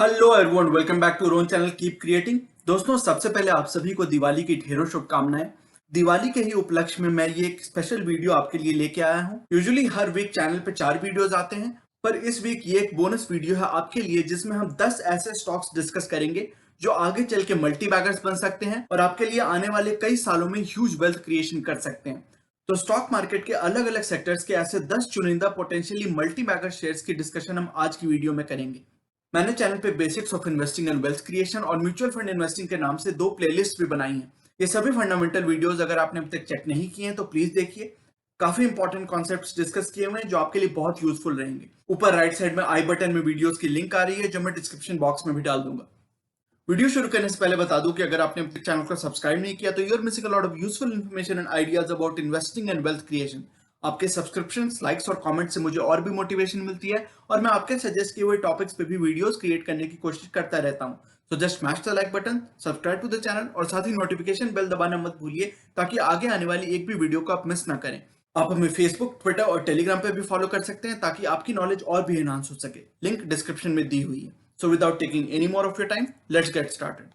Hello everyone, welcome back to Ron channel keep creating. दोस्तों, सबसे पहले आप सभी को दिवाली की ढेरों शुभकामनाएं। दिवाली के ही उपलक्ष्य में मैं ये एक स्पेशल वीडियो आपके लिए लेके आया हूं। यूजुअली हर वीक चैनल पे 4 वीडियोस आते हैं, पर इस वीक ये एक बोनस वीडियो है आपके लिए, जिसमें हम 10 ऐसे स्टॉक्स डिस्कस करेंगे जो आगे चल के मल्टी बैगर्स बन सकते हैं और आपके लिए आने वाले कई सालों में ह्यूज वेल्थ क्रिएशन कर सकते हैं। तो स्टॉक मार्केट के अलग अलग सेक्टर्स के ऐसे 10 चुनिंदा पोटेंशियली मल्टी बैगर शेयर्स की डिस्कशन हम आज की वीडियो में करेंगे। मैंने चैनल पे basics of investing and wealth creation और म्यूचुअल फंड इन्वेस्टिंग के नाम से 2 प्लेलिस्ट भी बनाई हैं। ये सभी फंडामेंटल वीडियोस अगर आपने अभी तक चेक नहीं किए हैं तो प्लीज देखिए। काफी इंपॉर्टेंट कॉन्सेप्ट्स डिस्कस किए हुए हैं जो आपके लिए बहुत यूजफुल रहेंगे। ऊपर राइट साइड में आई बटन में वीडियोस की लिंक आ रही है, जो मैं डिस्क्रिप्शन बॉक्स में भी डाल दूंगा। वीडियो शुरू करने से पहले बता दूं कि अगर आपने अपने चैनल को सब्सक्राइब नहीं किया तो you are missing a lot of useful information and ideas about investing and wealth creation. आपके सब्सक्रिप्शंस, लाइक्स और कमेंट्स से मुझे और भी मोटिवेशन मिलती है और मैं आपके सजेस्ट किए हुए टॉपिक्स पे भी वीडियोस क्रिएट करने की कोशिश करता रहता हूं। So just smash the like button, subscribe to the channel और साथ ही नोटिफिकेशन बेल दबाना मत भूलिए, ताकि आगे आने वाली एक भी वीडियो को आप मिस ना करें। आप हमें फेसबुक, ट्विटर और टेलीग्राम पे भी फॉलो कर सकते हैं, ताकि आपकी नॉलेज और भी एनहांस हो सके। लिंक डिस्क्रिप्शन में दी हुई है। So without taking any more of your time, let's get started.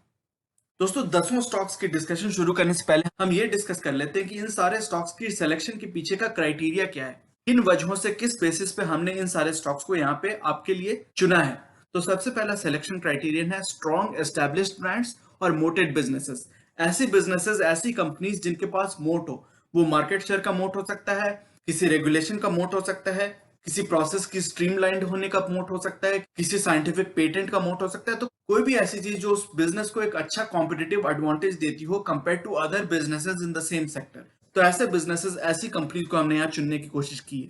दोस्तों, 10 स्टॉक्स की डिस्कशन शुरू करने से पहले हम ये डिस्कस कर लेते हैं कि इन सारे स्टॉक्स की सिलेक्शन के पीछे का क्राइटेरिया क्या है, किन वजहों से, किस बेसिस पे हमने इन सारे स्टॉक्स को यहाँ पे आपके लिए चुना है। तो सबसे पहला सिलेक्शन क्राइटेरियन है स्ट्रॉन्ग एस्टैब्लिश्ड ब्रांड्स और मोटेड बिजनेसेस। ऐसी बिजनेसेस, ऐसी कंपनीज जिनके पास मोट हो। वो मार्केट शेयर का मोट हो सकता है, किसी रेगुलेशन का मोट हो सकता है, किसी प्रोसेस की स्ट्रीमलाइंड होने का मोट हो सकता है, किसी साइंटिफिक पेटेंट का मोट हो सकता है। तो कोई भी ऐसी चीज जो उस बिजनेस को एक अच्छा कॉम्पिटिटिव एडवांटेज देती हो compare to other businesses in the same sector, तो ऐसे बिजनेसेस, ऐसी कंपनीज को हमने यहाँ चुनने की कोशिश की है।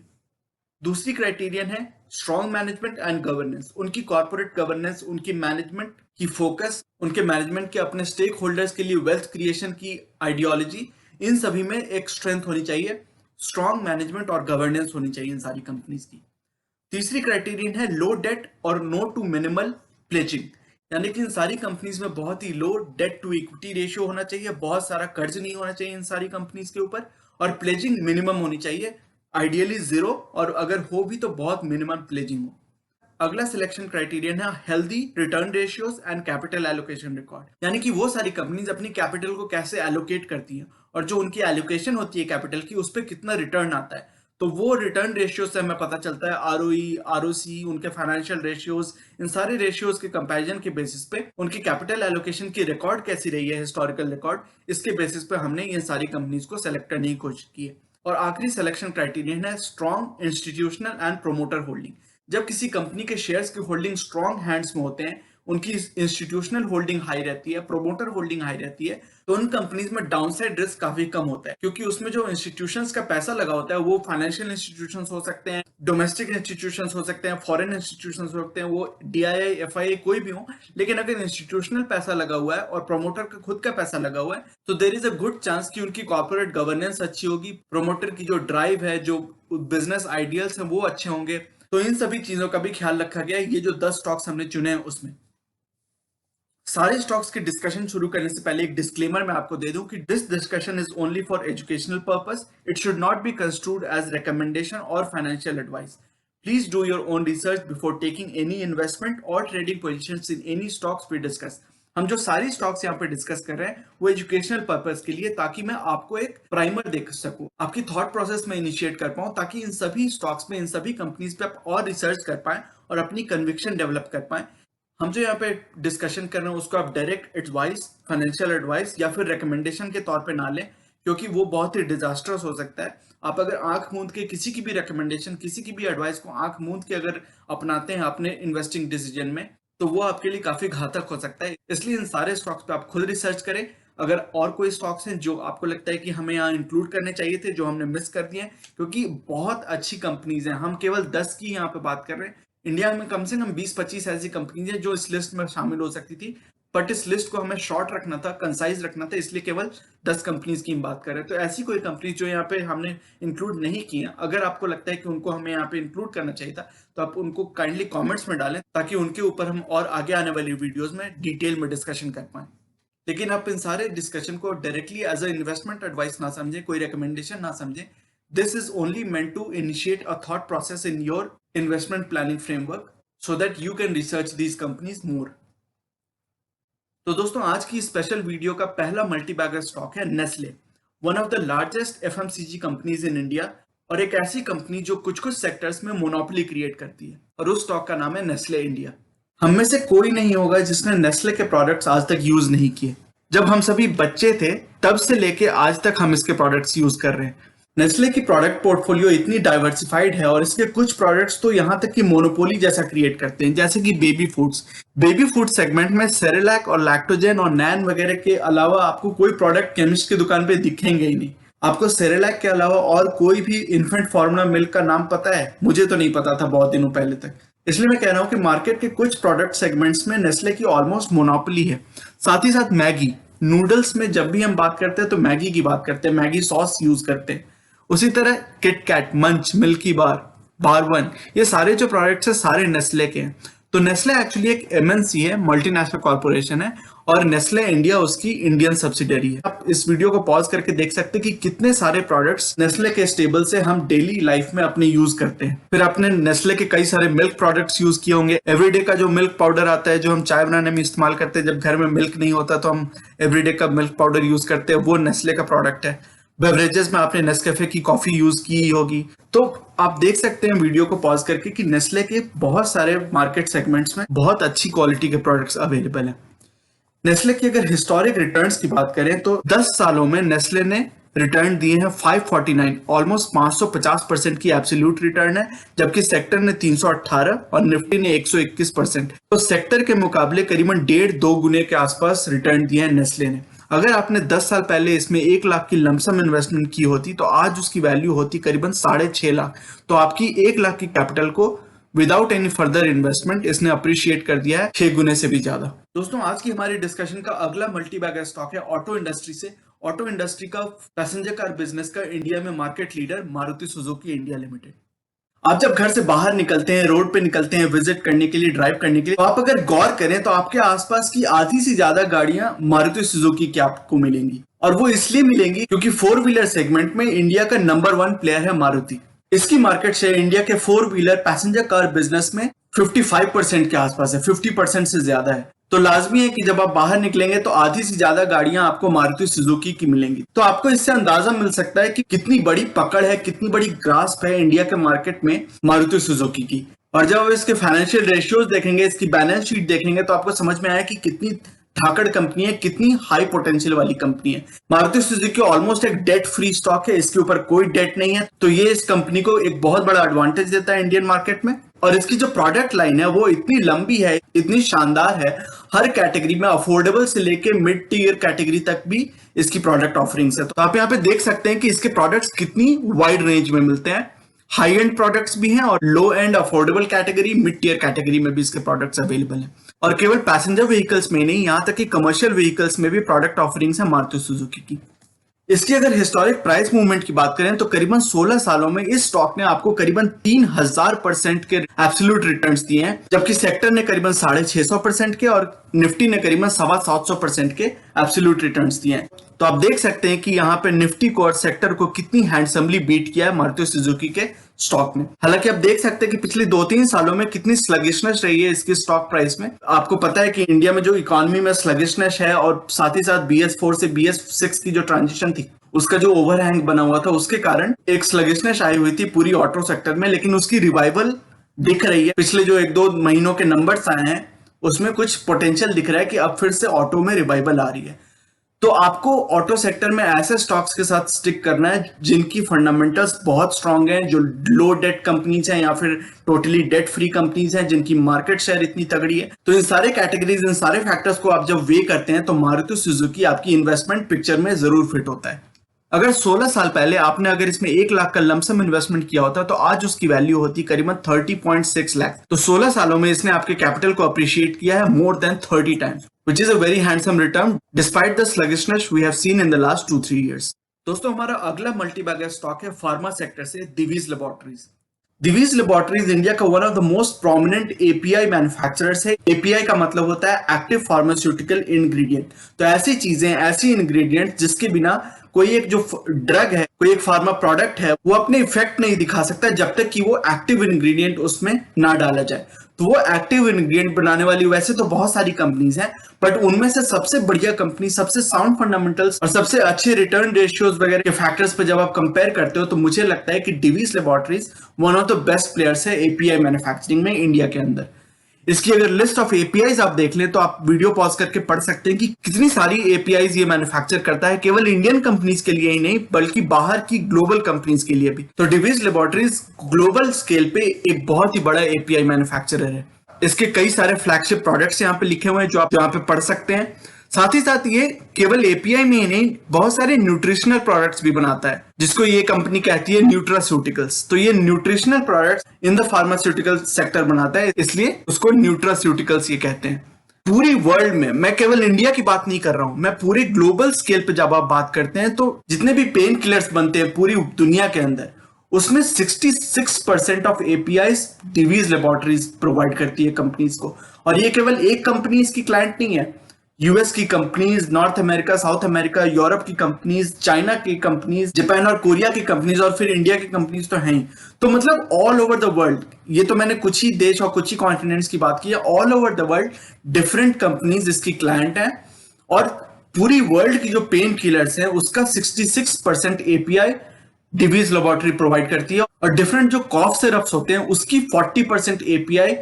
दूसरी क्राइटेरियन है स्ट्रॉन्ग मैनेजमेंट एंड गवर्नेंस। उनकी कॉर्पोरेट गवर्नेंस, उनकी मैनेजमेंट की फोकस, उनके मैनेजमेंट के अपने स्टेक होल्डर्स के लिए वेल्थ क्रिएशन की आइडियोलॉजी, इन सभी में एक स्ट्रेंथ होनी चाहिए। स्ट्रॉन्ग मैनेजमेंट और गवर्नेंस होनी चाहिए इन सारी कंपनीज की। तीसरी क्राइटेरियन है लो डेट और नो टू मिनिमल प्लेजिंग। यानी कि इन सारी कंपनीज में बहुत ही लो डेट टू इक्विटी रेशियो होना चाहिए, बहुत सारा कर्ज नहीं होना चाहिए इन सारी कंपनीज के ऊपर, और प्लेजिंग मिनिमम होनी चाहिए, आइडियली जीरो, और अगर हो भी तो बहुत मिनिमम प्लेजिंग हो। अगला सिलेक्शन क्राइटेरियन है healthy return ratios and capital allocation record. यानी कि वो सारी कंपनीज अपनी कैपिटल को कैसे एलोकेट करती हैं और जो उनकी एलोकेशन होती है कैपिटल की, उस पर कितना रिटर्न आता है। तो वो रिटर्न रेशियो से हमें पता चलता है, आरओई, आरओसी, उनके फाइनेंशियल रेशियोज, इन सारे रेशियोज के कंपैरिजन के बेसिस पे उनकी कैपिटल एलोकेशन की रिकॉर्ड कैसी रही है, हिस्टोरिकल रिकॉर्ड, इसके बेसिस पे हमने इन सारी कंपनीज को सेलेक्ट करने की कोशिश की है। और आखिरी सिलेक्शन क्राइटेरियन है strong institutional and promoter holding. जब किसी कंपनी के शेयर्स की होल्डिंग स्ट्रॉन्ग हैंड्स में होते हैं, उनकी इंस्टीट्यूशनल होल्डिंग हाई रहती है, प्रोमोटर होल्डिंग हाई रहती है, तो उन कंपनीज में डाउनसाइड रिस्क काफी कम होता है, क्योंकि उसमें जो इंस्टीट्यूशंस का पैसा लगा होता है वो फाइनेंशियल इंस्टीट्यूशंस हो सकते हैं, डोमेस्टिक इंस्टीट्यूशंस हो सकते हैं, फॉरेन इंस्टीट्यूशंस हो सकते हैं, वो डीआईआई, एफआईआई कोई भी हो। लेकिन अगर इंस्टीट्यूशनल पैसा लगा हुआ है और प्रोमोटर का खुद का पैसा लगा हुआ है, तो there is a good chance कि उनकी कॉर्पोरेट गवर्नेंस अच्छी होगी, प्रोमोटर की जो ड्राइव है, जो बिजनेस आइडियल्स हैं वो अच्छे होंगे। तो इन सभी चीजों का भी ख्याल रखा गया है ये जो 10 स्टॉक्स हमने चुने हैं उसमें। सारे स्टॉक्स की डिस्कशन शुरू करने से पहले एक डिस्क्लेमर मैं आपको दे दूं कि this discussion is only for educational purpose. It should not be construed as recommendation और financial advice. Please do your own research before taking any investment और trading positions in any stocks we discuss. हम जो सारी stocks यहाँ पे discuss कर रहे हैं वो एजुकेशनल पर्पस के लिए, ताकि मैं आपको एक प्राइमर दे सकूं, आपकी थॉट प्रोसेस में इनिशिएट कर पाऊं, ताकि इन सभी स्टॉक्स में, इन सभी कंपनीज पे आप और रिसर्च कर पाएं और अपनी कन्विक्शन डेवलप कर पाएं। हम जो यहाँ पे डिस्कशन कर रहे हैं उसको आप डायरेक्ट एडवाइस, फाइनेंशियल एडवाइस या फिर रिकमेंडेशन के तौर पे ना लें, क्योंकि वो बहुत ही डिजास्टर्स हो सकता है। आप अगर आंख मूंद के किसी की भी रिकमेंडेशन, किसी की भी एडवाइस को आंख मूंद के अगर अपनाते हैं अपने इन्वेस्टिंग डिसीजन में, तो वो आपके लिए काफी घातक हो सकता है। इसलिए इन सारे स्टॉक्स पे आप खुद रिसर्च करें। अगर और कोई स्टॉक्स हैं जो आपको लगता है कि हमें यहाँ इंक्लूड करने चाहिए थे, जो हमने मिस कर दिए हैं, क्योंकि बहुत अच्छी कंपनीज हैं, हम केवल 10 की यहाँ पे बात कर रहे हैं। इंडिया में कम से कम 20-25 ऐसी कंपनीज हैं जो इस लिस्ट में शामिल हो सकती थी, बट इस लिस्ट को हमें शॉर्ट रखना था, कंसाइज रखना था, इसलिए केवल 10 कंपनीज की हम बात कर रहे हैं। तो ऐसी कोई कंपनी जो यहाँ पे हमने इंक्लूड नहीं की है, अगर आपको लगता है कि उनको हमें यहाँ पे इंक्लूड करना चाहिए था, तो आप उनको काइंडली कमेंट्स में डालें, ताकि उनके ऊपर हम और आगे आने वाली वीडियोस में डिटेल में डिस्कशन कर पाए। लेकिन आप इन सारे डिस्कशन को directly as a investment advice ना समझे, कोई रिकमेंडेशन ना समझे। This is only meant to initiate a thought process in your investment planning framework. so that you can research these companies more. तो दोस्तों आज की स्पेशल वीडियो का पहला मल्टी बैगर स्टॉक है Nestle, one of the largest FMCG companies in India, और एक ऐसी कंपनी जो कुछ कुछ सेक्टर्स में मोनोपोली क्रिएट करती है, और उस स्टॉक का नाम है नेस्ले इंडिया। हम में से कोई नहीं होगा जिसने नेस्ले के प्रोडक्ट्स आज तक यूज नहीं किए। जब हम सभी बच्चे थे तब से लेके आज तक हम इसके प्रोडक्ट्स यूज कर रहे हैं। नेस्ले की प्रोडक्ट पोर्टफोलियो इतनी डाइवर्सिफाइड है और इसके कुछ प्रोडक्ट्स तो यहाँ तक कि मोनोपोली जैसा क्रिएट करते हैं, जैसे कि baby foods. Baby food segment में सेरेलैक और लैक्टोजेन और नैन वगैरह के अलावा आपको कोई प्रोडक्ट केमिस्ट की दुकान पे दिखेंगे ही नहीं। आपको सेरेलैक के अलावा और कोई भी इन्फेंट फॉर्मूला मिल्क का नाम पता है? मुझे तो नहीं पता था बहुत दिनों पहले तक। इसलिए मैं कह रहा हूँ कि मार्केट के कुछ प्रोडक्ट सेगमेंट्स में नेस्ले की ऑलमोस्ट मोनोपोली है। साथ ही साथ मैगी नूडल्स में जब भी हम बात करते हैं तो मैगी की बात करते हैं, मैगी सॉस यूज करते हैं। उसी तरह किटकैट, मंच, मिल्की बार, बारवन, ये सारे जो प्रोडक्ट्स है सारे नेस्ले के हैं। तो नेस्ले एक्चुअली एक एमएनसी है, मल्टीनेशनल कॉर्पोरेशन है, और नेस्ले इंडिया उसकी इंडियन सब्सिडरी है। आप इस वीडियो को पॉज करके देख सकते हैं कि कितने सारे प्रोडक्ट्स नेस्ले के स्टेबल से हम डेली लाइफ में अपने यूज करते हैं। फिर आपने नेस्ले के कई सारे मिल्क प्रोडक्ट्स यूज किए होंगे। एवरीडे का जो मिल्क पाउडर आता है जो हम चाय बनाने में इस्तेमाल करते हैं, जब घर में मिल्क नहीं होता तो हम एवरीडे का मिल्क पाउडर यूज करते हैं, वो नेस्ले का प्रोडक्ट है। बेवरेजेस में आपने नेस्कैफे की कॉफी यूज की होगी। तो आप देख सकते हैं वीडियो को पॉज करके कि नेस्ले के बहुत सारे मार्केट सेगमेंट्स में बहुत अच्छी क्वालिटी के प्रोडक्ट्स अवेलेबल हैं। नेस्ले की अगर हिस्टोरिक रिटर्न्स की बात करें तो 10 सालों में नेस्ले ने रिटर्न दिए हैं 549, ऑलमोस्ट 550% की एब्सोल्यूट रिटर्न है, जबकि सेक्टर ने 318 और निफ्टी ने 121%। तो सेक्टर के मुकाबले करीबन 1.5-2 गुने के आसपास रिटर्न दिए हैं नेस्ले ने। अगर आपने 10 साल पहले इसमें 1 लाख की लमसम इन्वेस्टमेंट की होती तो आज उसकी वैल्यू होती करीबन 6.5 लाख। तो आपकी 1 लाख की कैपिटल को विदाउट एनी फर्दर इन्वेस्टमेंट इसने अप्रिशिएट कर दिया है 6 गुने से भी ज्यादा। दोस्तों आज की हमारी डिस्कशन का अगला मल्टी बैगर स्टॉक है ऑटो इंडस्ट्री से। ऑटो इंडस्ट्री का पैसेंजर कार बिजनेस का इंडिया में market leader Maruti Suzuki India limited. आप जब घर से बाहर निकलते हैं, रोड पे निकलते हैं विजिट करने के लिए, ड्राइव करने के लिए, तो आप अगर गौर करें तो आपके आसपास की आधी से ज्यादा गाड़ियां मारुति सुजुकी की आपको मिलेंगी। और वो इसलिए मिलेंगी क्योंकि 4 व्हीलर सेगमेंट में इंडिया का नंबर 1 प्लेयर है मारुति। इसकी मार्केट शेयर इंडिया के 4 व्हीलर पैसेंजर कार बिजनेस में 55% के आसपास है, 50% से ज्यादा है। तो लाजमी है कि जब आप बाहर निकलेंगे तो आधी से ज्यादा गाड़ियां आपको मारुति सुजुकी की मिलेंगी। तो आपको इससे अंदाजा मिल सकता है कि कितनी बड़ी पकड़ है, कितनी बड़ी ग्रास्प है इंडिया के मार्केट में मारुति सुजुकी की। और जब आप इसके फाइनेंशियल रेशियोज देखेंगे, इसकी बैलेंस शीट देखेंगे, तो आपको समझ में आया कि कितनी धाकड़ कंपनी है, कितनी हाई पोटेंशियल वाली कंपनी है। मारुति सुजुकी ऑलमोस्ट एक डेट फ्री स्टॉक है, इसके ऊपर कोई डेट नहीं है। तो ये इस कंपनी को एक बहुत बड़ा एडवांटेज देता है इंडियन मार्केट में। और इसकी जो प्रोडक्ट लाइन है वो इतनी लंबी है, इतनी शानदार है, हर कैटेगरी में अफोर्डेबल से लेके मिड टीयर कैटेगरी तक भी इसकी प्रोडक्ट ऑफरिंग्स है। तो आप यहाँ पे देख सकते हैं कि इसके प्रोडक्ट्स कितनी वाइड रेंज में मिलते हैं। हाई एंड प्रोडक्ट्स भी हैं और low and affordable category, mid tier category में भी इसके प्रोडक्ट्स अवेलेबल हैं। और केवल पैसेंजर व्हीकल्स में नहीं, यहाँ तक कि कमर्शियल व्हीकल्स में भी प्रोडक्ट ऑफरिंग्स है मारुति सुजुकी की। इसकी अगर हिस्टोरिक प्राइस मूवमेंट की बात करें तो करीबन 16 सालों में इस स्टॉक ने आपको करीबन 3000% के एब्सोल्यूट रिटर्न्स दिए हैं, जबकि सेक्टर ने करीबन 650% के और निफ्टी ने करीबन 750% के एब्सोल्यूट रिटर्न्स दिए हैं। तो आप देख सकते हैं कि यहाँ पे निफ्टी को और सेक्टर को कितनी हैंडसमली बीट किया है मारुति सुजुकी के स्टॉक ने। हालांकि आप देख सकते हैं कि पिछले 2-3 सालों में कितनी स्लगिशनेस रही है इसकी स्टॉक प्राइस में। आपको पता है कि इंडिया में जो इकोनॉमी में स्लगिशनेस है और साथ ही साथ BS4 से BS6 की जो ट्रांजिशन थी, उसका जो ओवरहैंग बना हुआ था, उसके कारण एक स्लगिशनेस आई हुई थी पूरी ऑटो सेक्टर में। लेकिन उसकी रिवाइवल दिख रही है। पिछले जो 1-2 महीनों के नंबर्स आए हैं उसमें कुछ पोटेंशियल दिख रहा है कि अब फिर से ऑटो में रिवाइवल आ रही है। तो आपको ऑटो सेक्टर में ऐसे स्टॉक्स के साथ स्टिक करना है जिनकी फंडामेंटल्स बहुत स्ट्रांग हैं, जो लो डेट कंपनीज हैं या फिर टोटली डेट फ्री कंपनीज हैं, जिनकी मार्केट शेयर इतनी तगड़ी है। तो इन सारे कैटेगरीज, इन सारे फैक्टर्स को आप जब वे करते हैं तो मारुति सुजुकी आपकी इन्वेस्टमेंट पिक्चर में जरूर फिट होता है। अगर 16 साल पहले आपने अगर इसमें 1 लाख का लमसम इन्वेस्टमेंट किया होता तो आज उसकी वैल्यू होती करीबन 30.6 लाख। तो 16 सालों में इसने आपके कैपिटल को अप्रिशिएट किया है more than 30 times, which is a very handsome return despite the sluggishness we have seen in the last 2-3 years. दोस्तों हमारा अगला मल्टी बैगर स्टॉक है फार्मा सेक्टर से Divij laboratories. Divij laboratories India का one of the most prominent API manufacturers है। API का मतलब होता है एक्टिव फार्मास्यूटिकल इंग्रेडिएंट। तो ऐसी चीजें, ऐसी इंग्रेडिएंट जिसके बिना कोई एक जो ड्रग है, कोई एक फार्मा प्रोडक्ट है, वो अपने इफेक्ट नहीं दिखा सकता जब तक कि वो एक्टिव इंग्रेडिएंट उसमें ना डाला जाए। तो वो एक्टिव इंग्रेडिएंट बनाने वाली वैसे तो बहुत सारी कंपनीज हैं, बट उनमें से सबसे बढ़िया कंपनी, सबसे साउंड फंडामेंटल्स और सबसे अच्छे रिटर्न रेशियोज वगैरह के फैक्टर्स पे जब आप कंपेयर करते हो तो मुझे लगता है कि Divi's laboratories one of the best players है एपीआई मैन्युफैक्चरिंग में इंडिया के अंदर। इसकी अगर लिस्ट ऑफ एपीआईज आप देख लें तो आप वीडियो पॉज करके पढ़ सकते हैं कि कितनी सारी एपीआईज ये मैन्युफैक्चर करता है, केवल इंडियन कंपनीज के लिए ही नहीं बल्कि बाहर की ग्लोबल कंपनीज के लिए भी। तो डिवीज लेबोरेटरीज ग्लोबल स्केल पे एक बहुत ही बड़ा एपीआई मैन्युफैक्चरर है। इसके कई सारे फ्लैगशिप प्रोडक्ट्स यहाँ पे लिखे हुए हैं जो आप यहाँ पे पढ़ सकते हैं। साथ ही साथ ये केवल एपीआई में ही नहीं, बहुत सारे न्यूट्रिशनल प्रोडक्ट्स भी बनाता है जिसको ये कंपनी कहती है न्यूट्रास्यूटिकल्स। तो ये nutritional products in the pharmaceutical sector बनाता है, इसलिए उसको न्यूट्रास्यूटिकल्स ये कहते हैं। पूरी वर्ल्ड में, मैं केवल इंडिया की बात नहीं कर रहा हूं, मैं पूरे ग्लोबल स्केल पे जब आप बात करते हैं तो जितने भी पेन किलर्स बनते हैं पूरी दुनिया के अंदर, उसमें 66% of APIs Divi's laboratories provide करती है कंपनीज को। और ये केवल एक कंपनी इसकी क्लाइंट नहीं है, यूएस की companies, north America, south America, Europe की कंपनीज, चाइना की कंपनीज, जापान और कोरिया की कंपनीज और फिर इंडिया की कंपनीज तो हैं ही। तो मतलब ऑल ओवर द वर्ल्ड, ये तो मैंने कुछ ही देश और कुछ ही कॉन्टिनेंट्स की बात की है, all over the world different companies इसकी क्लाइंट है। और पूरी वर्ल्ड की जो पेन किलर्स है उसका 66% एपीआई डिवीज लेबोरेटरी प्रोवाइड करती है, और डिफरेंट जो कॉफ सिरप्स होते हैं उसकी 40% एपीआई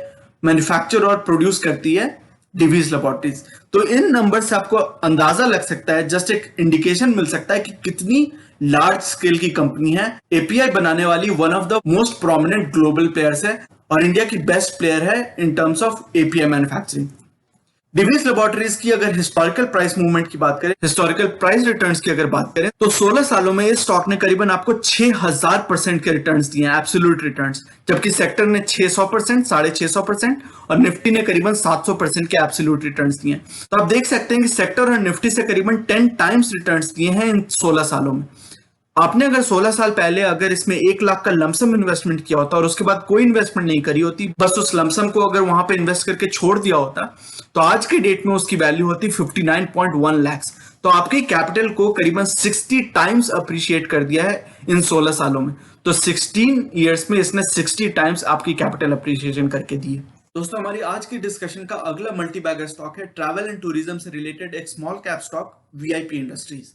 मैन्युफैक्चर और प्रोड्यूस करती है डिवीज लेबोरेटरीज। तो इन नंबर से आपको अंदाजा लग सकता है, जस्ट एक इंडिकेशन मिल सकता है कि कितनी लार्ज स्केल की कंपनी है। एपीआई बनाने वाली one of the most prominent global players है और इंडिया की बेस्ट प्लेयर है in terms of API manufacturing. Divi's laboratories की अगर हिस्टोरिकल प्राइस मूवमेंट की बात करें, हिस्टोरिकल प्राइस रिटर्न्स की अगर बात करें, तो 16 सालों में इस स्टॉक ने करीबन आपको 6000% के रिटर्न्स दिए हैं, एब्सोल्यूट रिटर्न्स, जबकि सेक्टर ने 600%, 650% और निफ्टी ने करीबन 700% के एब्सोल्यूट रिटर्न्स दिए हैं। तो आप देख सकते हैं कि सेक्टर और निफ्टी से करीबन 10 टाइम्स रिटर्न्स दिए हैं इन 16 सालों में। आपने अगर 16 साल पहले अगर इसमें 1 लाख का लमसम इन्वेस्टमेंट किया होता और उसके बाद कोई इन्वेस्टमेंट नहीं करी होती, बस उस लमसम को अगर वहां पे इन्वेस्ट करके छोड़ दिया होता, तो आज के डेट में उसकी वैल्यू होती 59.1 लाख। तो आपके कैपिटल को करीबन 60 टाइम्स अप्रिशिएट कर दिया है इन 16 सालों में। तो 16 ईयर्स में इसने 60 टाइम्स आपकी कैपिटल अप्रिशिएशन करके दी है। दोस्तों, हमारी आज की डिस्कशन का अगला मल्टी बैगर स्टॉक है ट्रैवल एंड टूरिज्म से रिलेटेड एक small cap stock, VIP industries.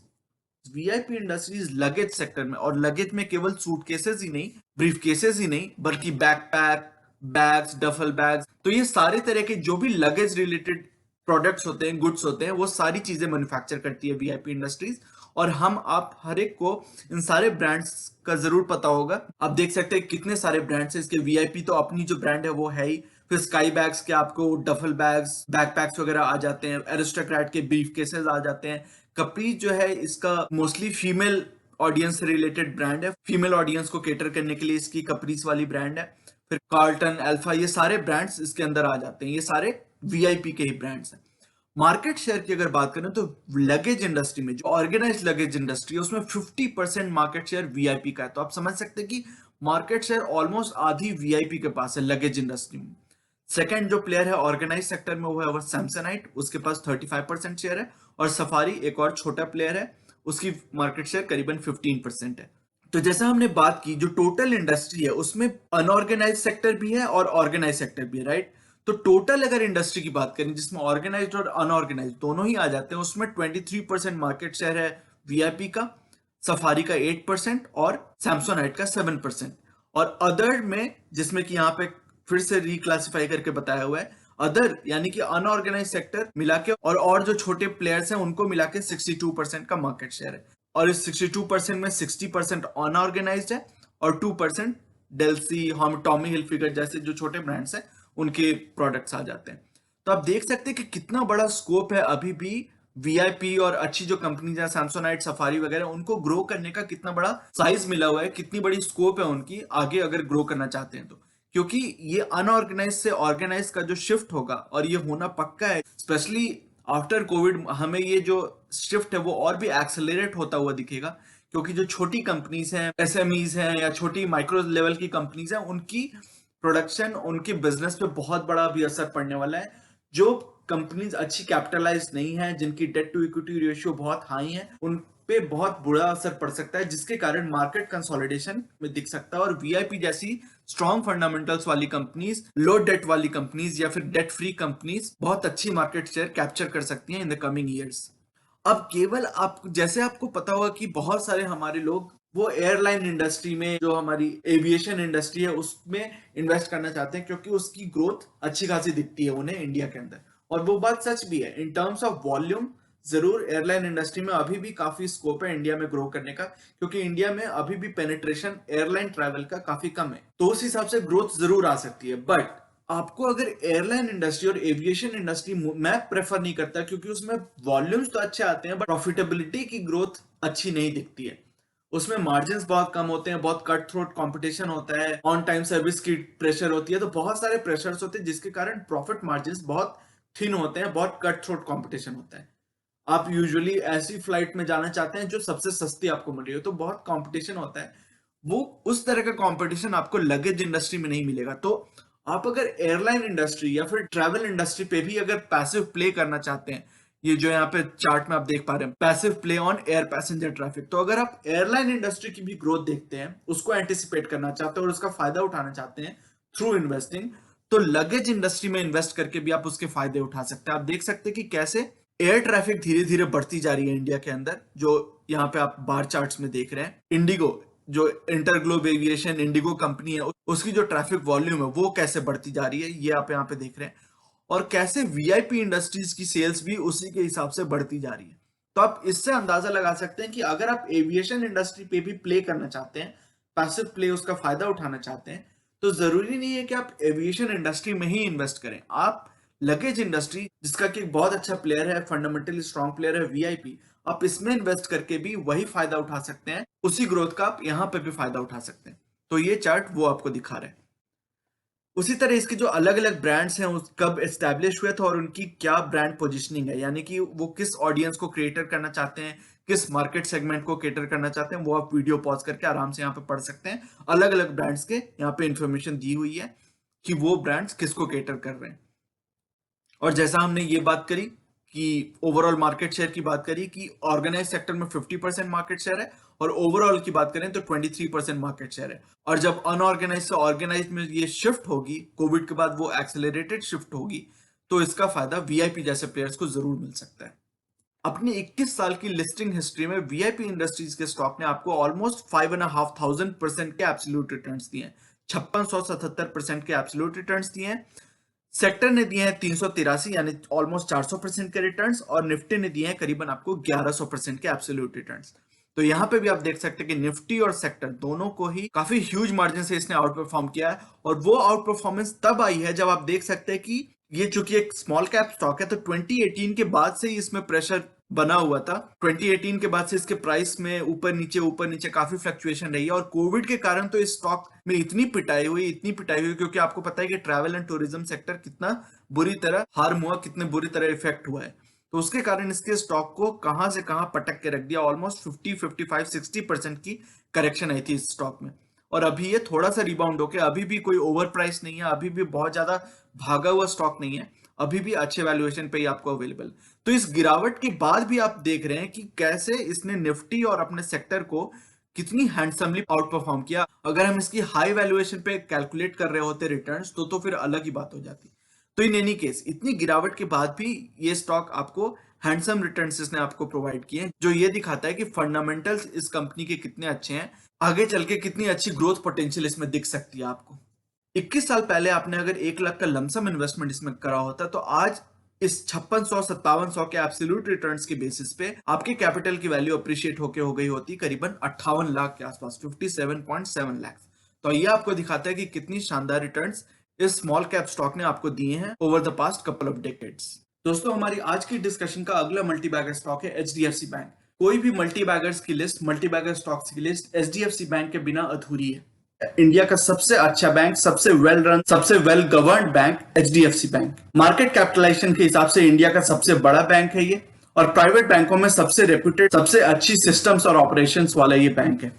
VIP industries luggage sector में, और लगेज में केवल सूटकेसेस ही नहीं, ब्रीफ केसेस ही नहीं, बल्कि बैकपैक, बैग्स, डफल बैग्स, तो ये सारे तरह के जो भी लगेज रिलेटेड प्रोडक्ट्स होते हैं, गुड्स होते हैं, वो सारी चीजें मैन्युफैक्चर करती है वीआईपी इंडस्ट्रीज। और हम आप हर एक को इन सारे ब्रांड्स का जरूर पता होगा। आप देख सकते हैं कितने सारे ब्रांड्स हैं इसके। वीआईपी तो अपनी जो ब्रांड है वो है ही, फिर स्काई बैग्स के आपको डफल बैग्स, बैकपैक्स वगैरह आ जाते हैं, एरिस्टोक्रेट के ब्रीफ केसेस आ जाते हैं। कपरीज जो है इसका मोस्टली फीमेल ऑडियंस से रिलेटेड ब्रांड है, फीमेल ऑडियंस को केटर करने के लिए इसकी कपरीज वाली ब्रांड है। फिर कार्लटन, अल्फा, ये सारे ब्रांड्स इसके अंदर आ जाते हैं, ये सारे वीआईपी के ही ब्रांड्स हैं। मार्केट शेयर की अगर बात करें तो लगेज इंडस्ट्री में, जो ऑर्गेनाइज लगेज इंडस्ट्री है, उसमें 50% मार्केट शेयर वीआईपी का है। तो आप समझ सकते हैं कि मार्केट शेयर ऑलमोस्ट आधी वीआईपी के पास है लगेज इंडस्ट्री में। सेकंड जो प्लेयर है ऑर्गेनाइज सेक्टर में वो है वो सैमसंगाइट, उसके पास 35% शेयर है। और सफारी एक और छोटा प्लेयर है, उसकी मार्केट शेयर करीबन 15% है। तो जैसा हमने बात की, जो टोटल इंडस्ट्री है उसमें अनऑर्गेनाइज सेक्टर भी है और ऑर्गेनाइज सेक्टर भी है, राइट। तो टोटल अगर इंडस्ट्री की बात करें जिसमें ऑर्गेनाइज्ड और अनऑर्गेनाइज्ड दोनों ही आ जाते हैं, उसमें 23% मार्केट शेयर है वीआईपी का, सफारी का 8% और सैमसंगाइट का 7%। और अदर में, जिसमें कि यहाँ पे फिर से रिक्लासिफाई करके बताया हुआ है, अदर यानी कि अनऑर्गेनाइज सेक्टर मिला के और जो छोटे प्लेयर्स हैं उनको मिला के 62% का मार्केट शेयर है। और इस 62% में 60% अनऑर्गेनाइज्ड है और 2% डेल्सी, हम, टॉमी हिलफिगर जैसे जो छोटे ब्रांड्स हैं उनके प्रोडक्ट्स आ जाते हैं। तो आप देख सकते हैं कि कितना बड़ा स्कोप है अभी भी वीआईपी और अच्छी जो कंपनीज है सैमसंगाइट, सफारी वगैरह, उनको ग्रो करने का कितना बड़ा साइज मिला हुआ है, कितनी बड़ी स्कोप है उनकी आगे अगर ग्रो करना चाहते हैं तो। क्योंकि ये अनऑर्गेनाइज से ऑर्गेनाइज का जो शिफ्ट होगा, और ये होना पक्का है, स्पेशली आफ्टर कोविड, हमें ये जो शिफ्ट है वो और भी एक्सेलरेट होता हुआ दिखेगा। क्योंकि जो छोटी कंपनीज हैं, एसएमईज हैं या छोटी माइक्रो लेवल की कंपनीज हैं, उनकी प्रोडक्शन, उनके बिजनेस पे बहुत बड़ा भी असर पड़ने वाला है। जो कंपनीज अच्छी कैपिटलाइज नहीं है, जिनकी डेट टू इक्विटी रेशियो बहुत हाई है, उन पे बहुत बुरा असर पड़ सकता है, जिसके कारण मार्केट कंसोलिडेशन में दिख सकता है और वीआईपी जैसी स्ट्रॉन्ग फंडामेंटल्स वाली कंपनीज, लो डेट वाली कंपनीज या फिर डेट फ्री कंपनीज बहुत अच्छी मार्केट शेयर कैप्चर कर सकती हैं इन द कमिंग ईयर्स। अब केवल आप जैसे आपको पता होगा कि बहुत सारे हमारे लोग वो एयरलाइन इंडस्ट्री में, जो हमारी एविएशन इंडस्ट्री है, उसमें इन्वेस्ट करना चाहते हैं क्योंकि उसकी ग्रोथ अच्छी खासी दिखती है उन्हें इंडिया के अंदर। और वो बात सच भी है। इन टर्म्स ऑफ वॉल्यूम जरूर एयरलाइन इंडस्ट्री में अभी भी काफी स्कोप है इंडिया में ग्रो करने का, क्योंकि इंडिया में अभी भी पेनिट्रेशन एयरलाइन ट्रैवल का काफी कम है। तो उस हिसाब से ग्रोथ जरूर आ सकती है। बट आपको अगर एयरलाइन इंडस्ट्री और एविएशन इंडस्ट्री, मैं प्रेफर नहीं करता क्योंकि उसमें वॉल्यूम्स तो अच्छे आते हैं बट प्रॉफिटेबिलिटी की ग्रोथ अच्छी नहीं दिखती है। उसमें मार्जिन्स बहुत कम होते हैं, बहुत कट थ्रोट कंपटीशन होता है, ऑन टाइम सर्विस की प्रेशर होती है, तो बहुत सारे प्रेशर्स होते हैं जिसके कारण प्रॉफिट मार्जिन्स बहुत थिन होते हैं, बहुत कट थ्रोट कंपटीशन होता है। आप यूजुअली ऐसी फ्लाइट में जाना चाहते हैं जो सबसे सस्ती आपको मिल रही हो, तो बहुत कंपटीशन होता है। वो उस तरह का कंपटीशन आपको लगेज इंडस्ट्री में नहीं मिलेगा। तो आप अगर एयरलाइन इंडस्ट्री या फिर ट्रैवल इंडस्ट्री पे भी अगर पैसिव प्ले करना चाहते हैं, ये जो यहाँ पे चार्ट में आप देख पा रहे हैं, passive play on air passenger traffic, तो अगर आप एयरलाइन इंडस्ट्री की भी ग्रोथ देखते हैं, उसको एंटिसिपेट करना चाहते हैं और उसका फायदा उठाना चाहते हैं थ्रू इन्वेस्टिंग, तो लगेज इंडस्ट्री में इन्वेस्ट करके भी आप उसके फायदे उठा सकते हैं। आप देख सकते हैं कि कैसे एयर ट्रैफिक धीरे धीरे बढ़ती जा रही है इंडिया के अंदर, जो यहाँ पे आप बार चार्ट्स में देख रहे हैं। इंडिगो, जो इंटरग्लोब एविएशन इंडिगो कंपनी है, उसकी जो ट्रैफिक वॉल्यूम है वो कैसे बढ़ती जा रही है, ये आप यहाँ पे देख रहे हैं। और कैसे वीआईपी इंडस्ट्रीज की सेल्स भी उसी के हिसाब से बढ़ती जा रही है। तो आप इससे अंदाजा लगा सकते हैं कि अगर आप एविएशन इंडस्ट्री पे भी प्ले करना चाहते हैं, पैसिव प्ले, उसका फायदा उठाना चाहते हैं, तो जरूरी नहीं है कि आप एविएशन इंडस्ट्री में ही इन्वेस्ट करें। आप लगेज इंडस्ट्री, जिसका कि बहुत अच्छा प्लेयर है, फंडामेंटली स्ट्रॉन्ग प्लेयर है वीआईपी, आप इसमें इन्वेस्ट करके भी वही फायदा उठा सकते हैं, उसी ग्रोथ का आप यहां पे भी फायदा उठा सकते हैं। तो ये चार्ट वो आपको दिखा रहा है। उसी तरह इसके जो अलग अलग ब्रांड्स हैं कब एस्टैब्लिश हुए थे और उनकी क्या ब्रांड पोजीशनिंग है, यानी कि वो किस ऑडियंस को क्रिएटर करना चाहते हैं, किस मार्केट सेगमेंट को कैटर करना चाहते हैं, वो आप वीडियो पॉज करके आराम से यहाँ पे पढ़ सकते हैं। अलग अलग ब्रांड्स के यहाँ पे इंफॉर्मेशन दी हुई है कि वो ब्रांड्स किसको कैटर कर रहे हैं। और जैसा हमने ये बात करी कि ओवरऑल मार्केट शेयर की बात करी कि ऑर्गेनाइज सेक्टर में 50% मार्केट शेयर है और ओवरऑल की बात करें तो 23% मार्केट शेयर है। और जब अनऑर्गेनाइज से ऑर्गेनाइज में ये शिफ्ट होगी, कोविड के बाद वो एक्सेलरेटेड शिफ्ट होगी, तो इसका फायदा वीआईपी जैसे प्लेयर्स को जरूर मिल सकता है। अपनी 21 साल की लिस्टिंग हिस्ट्री में वीआईपी इंडस्ट्रीज के स्टॉक ने आपको ऑलमोस्ट 5,500% के एब्सोल्यूट रिटर्न्स दिए हैं, 5677% के एब्सोल्यूट रिटर्न्स दिए हैं। सेक्टर ने दिए हैं 383 यानी ऑलमोस्ट 400% के रिटर्न्स, और निफ्टी ने दिए हैं करीबन आपको 1100% के एब्सोल्यूट रिटर्न्स। तो यहाँ पे भी आप देख सकते हैं कि निफ्टी और सेक्टर दोनों को ही काफी ह्यूज मार्जिन से इसने आउट परफॉर्म किया है। और वो आउट परफॉर्मेंस तब आई है जब आप देख सकते हैं कि ये चूंकि एक स्मॉल कैप स्टॉक है, तो 2018 के बाद से ही इसमें प्रेशर बना हुआ था। 2018 के बाद से इसके प्राइस में ऊपर नीचे काफी फ्लक्चुएशन रही है, और कोविड के कारण तो इस स्टॉक में इतनी पिटाई हुई, क्योंकि आपको पता है कि ट्रैवल एंड टूरिज्म सेक्टर कितना बुरी तरह हार्म हुआ, कितने बुरी तरह इफेक्ट हुआ है। तो उसके कारण इसके स्टॉक को कहां से कहां पटक के रख दिया। ऑलमोस्ट 50, 55, 60% की करेक्शन आई थी इस स्टॉक में। और अभी ये थोड़ा सा रिबाउंड होके, अभी भी कोई ओवर प्राइस नहीं है, अभी भी बहुत ज्यादा भागा हुआ स्टॉक नहीं है, अभी भी अच्छे वैल्यूएशन पे ही आपको अवेलेबल। तो इस गिरावट के बाद भी आप देख रहे हैं कि कैसे इसने निफ्टी और अपने सेक्टर को कितनी हैंडसमली आउट परफॉर्म किया। अगर हम इसकी हाई वैल्यूएशन पे कैलकुलेट कर रहे होते रिटर्न्स, तो फिर अलग ही बात हो जाती। तो इन एनी केस इतनी गिरावट के बाद भी ये स्टॉक आपको हैंडसम रिटर्न्स इसने आपको प्रोवाइड किए, जो ये दिखाता है कि फंडामेंटल्स इस कंपनी के कितने अच्छे हैं, आगे चल के कितनी अच्छी ग्रोथ पोटेंशियल इसमें दिख सकती है आपको। 21 साल पहले आपने अगर 1 लाख का लमसम इन्वेस्टमेंट इसमें करा होता, तो आज इस 5600-5700 के एब्सोल्यूट रिटर्न्स के बेसिस पे आपके कैपिटल की वैल्यू अप्रिशिएट होके हो गई होती करीबन 58 लाख के आसपास, 57.7 लाख। तो ये आपको दिखाता है कि कितनी शानदार रिटर्न्स इस स्मॉल कैप स्टॉक ने आपको दिए हैं over the past couple of decades. दोस्तों, हमारी आज की डिस्कशन का अगला मल्टीबैगर स्टॉक है एचडीएफसी बैंक। कोई भी मल्टीबैगर्स की लिस्ट, मल्टीबैगर स्टॉक्स की लिस्ट एचडीएफसी बैंक के बिना अधूरी है। इंडिया का सबसे अच्छा बैंक, सबसे वेल रन, सबसे well governed bank HDFC bank. Market capitalisation के हिसाब से इंडिया का सबसे बड़ा बैंक है ये, और प्राइवेट बैंकों में सबसे रेप्यूटेड, सबसे अच्छी सिस्टम्स और ऑपरेशंस वाला ये बैंक है।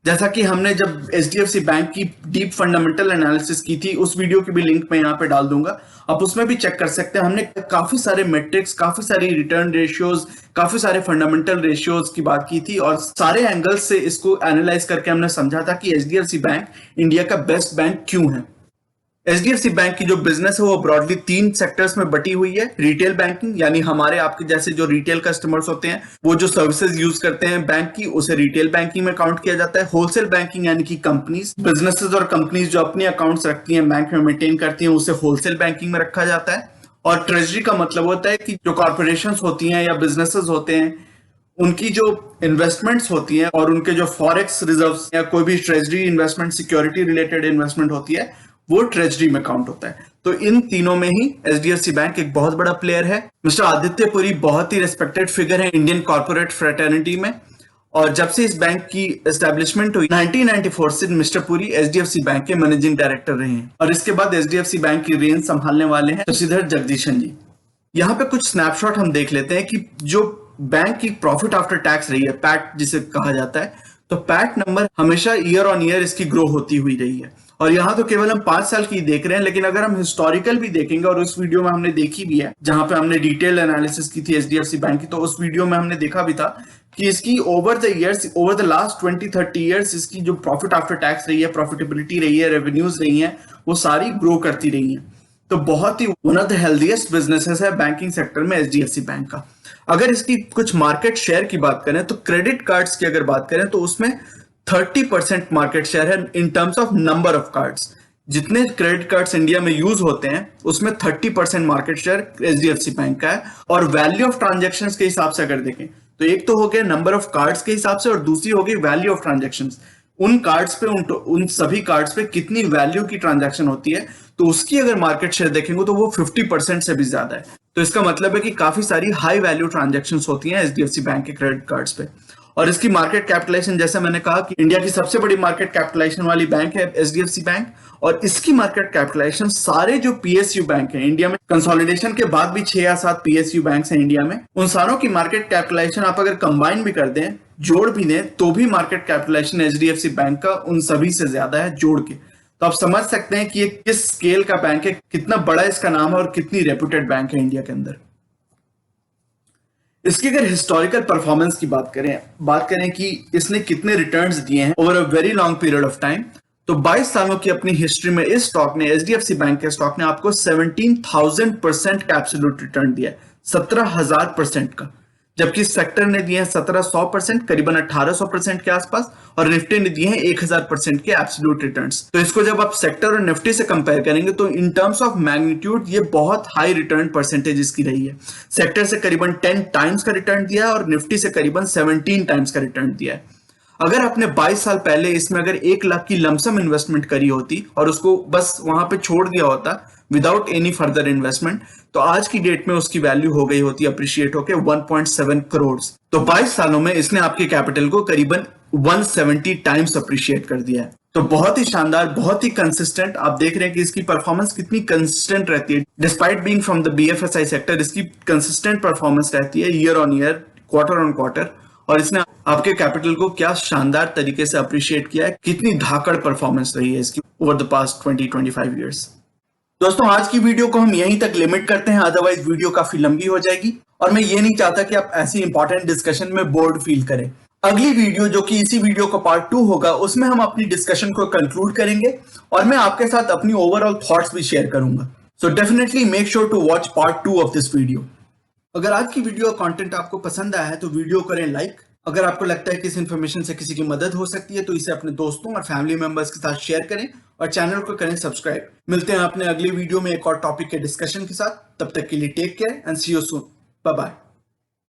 जैसा कि हमने जब एचडीएफसी बैंक की डीप फंडामेंटल एनालिसिस की थी, उस वीडियो की भी लिंक मैं यहाँ पे डाल दूंगा, आप उसमें भी चेक कर सकते हैं। हमने काफी सारे मेट्रिक्स, काफी सारी रिटर्न रेशियोज, काफी सारे फंडामेंटल रेशियोज की बात की थी और सारे एंगल्स से इसको एनालाइज करके हमने समझा था कि एचडीएफसी बैंक इंडिया का बेस्ट बैंक क्यों है। एचडीएफसी बैंक की जो बिजनेस है वो ब्रॉडली 3 सेक्टर्स में बटी हुई है। रिटेल बैंकिंग, यानी हमारे आपके जैसे जो रिटेल कस्टमर्स होते हैं वो जो सर्विसेज यूज करते हैं बैंक की, उसे रिटेल बैंकिंग में काउंट किया जाता है। होलसेल बैंकिंग यानी कि कंपनीज, बिजनेसेस और कंपनीज जो अपने अकाउंट्स रखती हैं बैंक में, मेंटेन करती हैं, उसे होलसेल बैंकिंग में रखा जाता है। और ट्रेजरी का मतलब होता है कि जो कॉर्पोरेशन होती हैं या बिजनेसेस होते हैं, उनकी जो इन्वेस्टमेंट्स होती हैं और उनके जो फॉरेक्स रिजर्व्स या कोई भी treasury investment, security related investment होती है, वो ट्रेजरी में काउंट होता है। तो इन तीनों में ही एचडीएफसी बैंक एक बहुत बड़ा प्लेयर है। मिस्टर आदित्य पुरी बहुत ही रेस्पेक्टेड फिगर है इंडियन कॉर्पोरेट फ्रेटर्निटी में, और जब से इस बैंक की एस्टेब्लिशमेंट हुई 1994 से मिस्टर पुरी एचडीएफसी बैंक के मैनेजिंग डायरेक्टर रहे हैं। और इसके बाद एचडीएफसी बैंक की रेंज संभालने वाले हैं शशिधर जगदीशन जी। यहाँ पे कुछ स्नैपशॉट हम देख लेते हैं कि जो बैंक की प्रॉफिट आफ्टर टैक्स रही है, पैट जिसे कहा जाता है, तो पैट नंबर हमेशा ईयर ऑन ईयर इसकी ग्रो होती हुई रही है। और यहाँ तो केवल हम 5 साल की देख रहे हैं, लेकिन अगर हम हिस्टोरिकल भी देखेंगे, और उस वीडियो में हमने देखी भी है जहां पे हमने डिटेल एनालिसिस की थी एचडीएफसी बैंक की, तो उस वीडियो में हमने देखा भी था कि इसकी over the years, over the last 20-30 years इसकी जो प्रॉफिट आफ्टर टैक्स रही है, प्रॉफिटेबिलिटी रही है, रेवेन्यूज रही है, वो सारी ग्रो करती रही है। तो बहुत ही one of the healthiest businesses है बैंकिंग सेक्टर में एचडीएफसी बैंक का। अगर इसकी कुछ मार्केट शेयर की बात करें तो क्रेडिट कार्ड्स की अगर बात करें तो उसमें 30% मार्केट शेयर है in terms of number of cards. जितने क्रेडिट कार्ड्स इंडिया में यूज होते हैं उसमें 30% मार्केट शेयर एचडीएफसी बैंक का है। और वैल्यू ऑफ ट्रांजेक्शन्स के हिसाब से अगर देखें तो एक तो हो गया नंबर ऑफ कार्ड्स के हिसाब से, और दूसरी हो गई वैल्यू ऑफ ट्रांजेक्शन्स। उन कार्ड्स पे, उन सभी कार्ड्स पे कितनी वैल्यू की ट्रांजैक्शन होती है, तो उसकी अगर मार्केट शेयर देखेंगे तो वो 50% से भी ज्यादा है। तो इसका मतलब है कि काफी सारी हाई वैल्यू ट्रांजैक्शंस होती हैं एचडीएफसी बैंक के क्रेडिट कार्ड्स पे। और इसकी मार्केट कैपिटलाइजेशन, जैसे मैंने कहा कि इंडिया की सबसे बड़ी मार्केट कैपिटलाइजेशन वाली बैंक है एचडीएफसी बैंक, और इसकी मार्केट कैपिटलाइजेशन सारे जो पीएसयू बैंक है इंडिया में, कंसोलिडेशन के बाद भी 6 या 7 पीएसयू बैंक हैं इंडिया में, उन सारों की मार्केट कैपिटलाइजेशन आप अगर कंबाइन भी कर दें, जोड़ भी दें, तो भी मार्केट कैपिटलाइजेशन एचडीएफसी बैंक का उन सभी से ज्यादा है जोड़ के। तो आप समझ सकते हैं कि ये किस स्केल का बैंक है, कितना बड़ा इसका नाम है और कितनी रेप्यूटेड बैंक है इंडिया के अंदर। इसकी अगर हिस्टोरिकल परफॉर्मेंस की बात करें कि इसने कितने रिटर्न्स दिए हैं over a very long period of time, तो 22 सालों की अपनी हिस्ट्री में इस स्टॉक ने, एचडीएफसी बैंक के स्टॉक ने आपको 17,000% का एब्सोल्यूट रिटर्न दिया है, 17,000% का। जबकि सेक्टर ने दिए हैं 1700%, करीबन 1800% के आसपास, और निफ्टी ने दिए हैं 1000% के एब्सोल्यूट रिटर्न्स। तो इसको जब आप सेक्टर और निफ्टी से कंपेयर करेंगे तो इन टर्म्स ऑफ मैग्नीट्यूड ये बहुत हाई रिटर्न परसेंटेज इसकी रही है। सेक्टर से करीबन 10 टाइम्स का रिटर्न दिया है और निफ्टी से करीबन 17 टाइम्स का रिटर्न दिया है। अगर आपने 22 साल पहले इसमें अगर 1 लाख की लमसम इन्वेस्टमेंट करी होती और उसको बस वहां पे छोड़ दिया होता विदाउट एनी फर्दर इन्वेस्टमेंट, तो आज की डेट में उसकी वैल्यू हो गई होती अप्रिशिएट होकर 1.7 करोड़। तो 22 सालों में इसने आपके कैपिटल को करीबन 170 टाइम्स अप्रिशिएट कर दिया है। तो बहुत ही शानदार, बहुत ही कंसिस्टेंट। आप देख रहे हैं कि इसकी परफॉर्मेंस कितनी कंसिस्टेंट रहती है, despite being from the BFSI sector, इसकी कंसिस्टेंट परफॉर्मेंस रहती है year on year, quarter on quarter. और इसने आपके कैपिटल को क्या शानदार तरीके से अप्रिशिएट किया है, कितनी धाकड़ परफॉर्मेंस रही है इसकी ओवर द पास्ट 20-25 ईयर्स। दोस्तों, आज की वीडियो को हम यहीं तक लिमिट करते हैं, अदरवाइज वीडियो काफी लंबी हो जाएगी और मैं ये नहीं चाहता कि आप ऐसी इंपॉर्टेंट डिस्कशन में बोर्ड फील करें। अगली वीडियो, जो कि इसी वीडियो का पार्ट 2 होगा, उसमें हम अपनी डिस्कशन को कंक्लूड करेंगे और मैं आपके साथ अपनी ओवरऑल थॉट्स भी शेयर करूंगा। So definitely make sure to watch part 2 of this video. अगर आज की वीडियो कंटेंट आपको पसंद आया है तो वीडियो करें लाइक। अगर आपको लगता है कि इस इंफॉर्मेशन से किसी की मदद हो सकती है तो इसे अपने दोस्तों और फैमिली मेंबर्स के साथ शेयर करें और चैनल को करें सब्सक्राइब। मिलते हैं अपने अगली वीडियो में एक और टॉपिक के डिस्कशन के साथ। तब तक के लिए take care and see you soon. Bye bye.